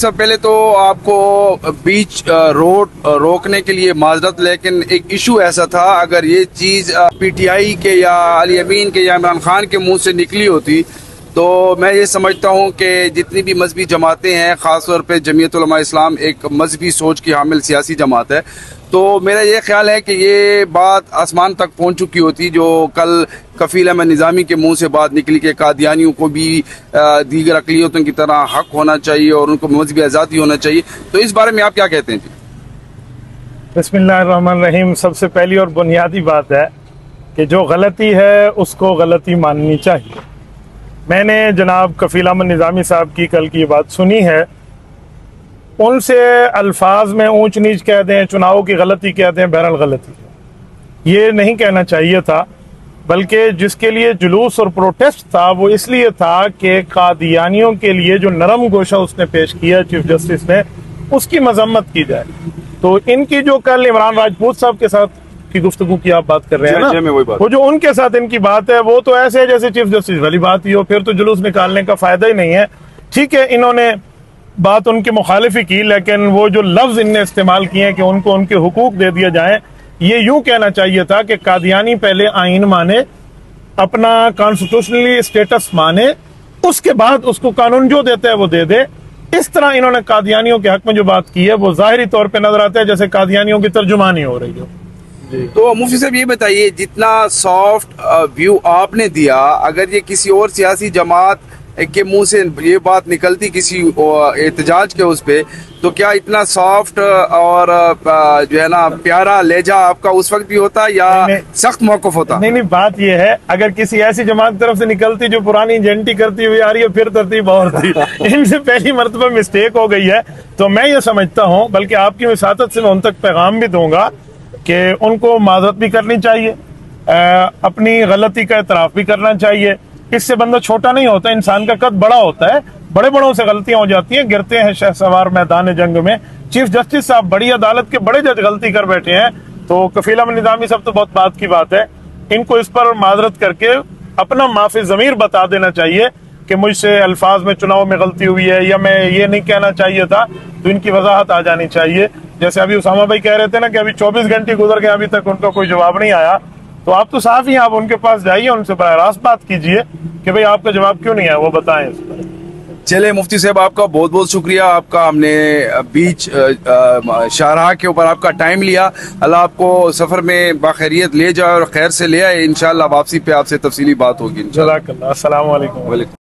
साहब, पहले तो आपको बीच रोड रोकने के लिए माजरत, लेकिन एक इशू ऐसा था, अगर ये चीज़ पीटीआई के या अली अमीन के या इमरान खान के मुंह से निकली होती तो मैं ये समझता हूँ कि जितनी भी मजहबी जमातें हैं, ख़ास तौर पे जमीयत उलमा इस्लाम एक मजहबी सोच की हामिल सियासी जमात है, तो मेरा ये ख्याल है कि ये बात आसमान तक पहुँच चुकी होती। जो कल कफील अहमद निज़ामी के मुंह से बात निकली कि कादियानियों को भी दीगर अक़लियतों की तरह हक होना चाहिए और उनको मजहबी आज़ादी होना चाहिए, तो इस बारे में आप क्या कहते हैं जी? बिस्मिल्लाहिर्रहमानिर्रहीम। सबसे पहली और बुनियादी बात है कि जो गलती है उसको गलती माननी चाहिए। मैंने जनाब कफील अहमद निज़ामी साहब की कल की बात सुनी है, उनसे अल्फाज में ऊंच नीच कह दें, चुनाव की गलती कह दें, बहरहाल गलती है, ये नहीं कहना चाहिए था। बल्कि जिसके लिए जुलूस और प्रोटेस्ट था वो इसलिए था कि कादियानियों के लिए जो नरम गोशा उसने पेश किया चीफ जस्टिस ने, उसकी मजम्मत की जाए। तो इनकी जो कल इमरान राजपूत साहब के साथ की गुफ्तगू की आप बात कर रहे हैं ना, वो जो उनके साथ इनकी बात है वो तो ऐसे है जैसे चीफ जस्टिस वाली बात ही हो, फिर तो जुलूस निकालने का फायदा ही नहीं है। ठीक है, इन्होंने बात उनके मुखालिफ ही की, लेकिन वो जो लफ्ज इनने इस्तेमाल किए हैं कि उनको उनके हुकूक दे दिया जाए, ये यूं कहना चाहिए था कि कादियानी पहले आइन माने, अपना कॉन्स्टिट्यूशनली स्टेटस माने, उसके बाद उसको कानून जो देता है वो दे दे। इस तरह इन्होंने कादियानियों के हक में जो बात की है वो जाहिरी तौर पे नजर आता है जैसे कादियानियों की तर्जुमानी हो रही हो। तो मुफ्ती साहब ये बताइए, जितना सॉफ्ट व्यू आपने दिया, अगर ये किसी और सियासी जमात के मुंह से ये बात निकलती किसी एहतजाज के उस पे, तो क्या इतना सॉफ्ट और जो है ना प्यारा लहजा आपका उस वक्त भी होता या सख्त मौकफ होता? नहीं, बात ये है, अगर किसी ऐसी जमात की तरफ से निकलती जो पुरानी जेंटी करती हुई आ रही है, फिर तरतीब और थी। इनसे पहली मरतबा मिस्टेक हो गई है, तो मैं ये समझता हूँ, बल्कि आपकी विसातत से मैं उन तक पैगाम भी दूंगा कि उनको माजरत भी करनी चाहिए, अपनी गलती का एतराफ भी करना चाहिए। इससे बंदा छोटा नहीं होता, इंसान का कद बड़ा होता है, बड़े बड़ों से गलतियां हो जाती हैं, गिरते हैं शहसवार मैदान जंग में। चीफ जस्टिस साहब बड़ी अदालत के बड़े जज गलती कर बैठे हैं, तो कफील अहमद निज़ामी साहब तो बहुत बात की बात है, इनको इस पर माजरत करके अपना माफी ज़मीर बता देना चाहिए कि मुझसे अल्फाज में चुनाव में गलती हुई है या मैं ये नहीं कहना चाहिए था, तो इनकी वजाहत आ जानी चाहिए। जैसे अभी उसामा भाई कह रहे थे ना कि अभी 24 घंटे गुजर गए, अभी तक उनका कोई जवाब नहीं आया, तो आप तो साफ ही आप उनके पास जाइए, उनसे बराह रास्त बात कीजिए कि भाई आपका जवाब क्यों नहीं आया, वो बताएं इस पर। चले मुफ्ती साहब, आपका बहुत बहुत शुक्रिया, आपका हमने बीच शाहराह के ऊपर आपका टाइम लिया। अल्लाह आपको सफर में बाखैरियत ले जाए और खैर से ले आए। इंशाअल्लाह वापसी पे आपसे तफसीली बात होगी। जज़ाकल्लाह। अस्सलाम वालेकुम।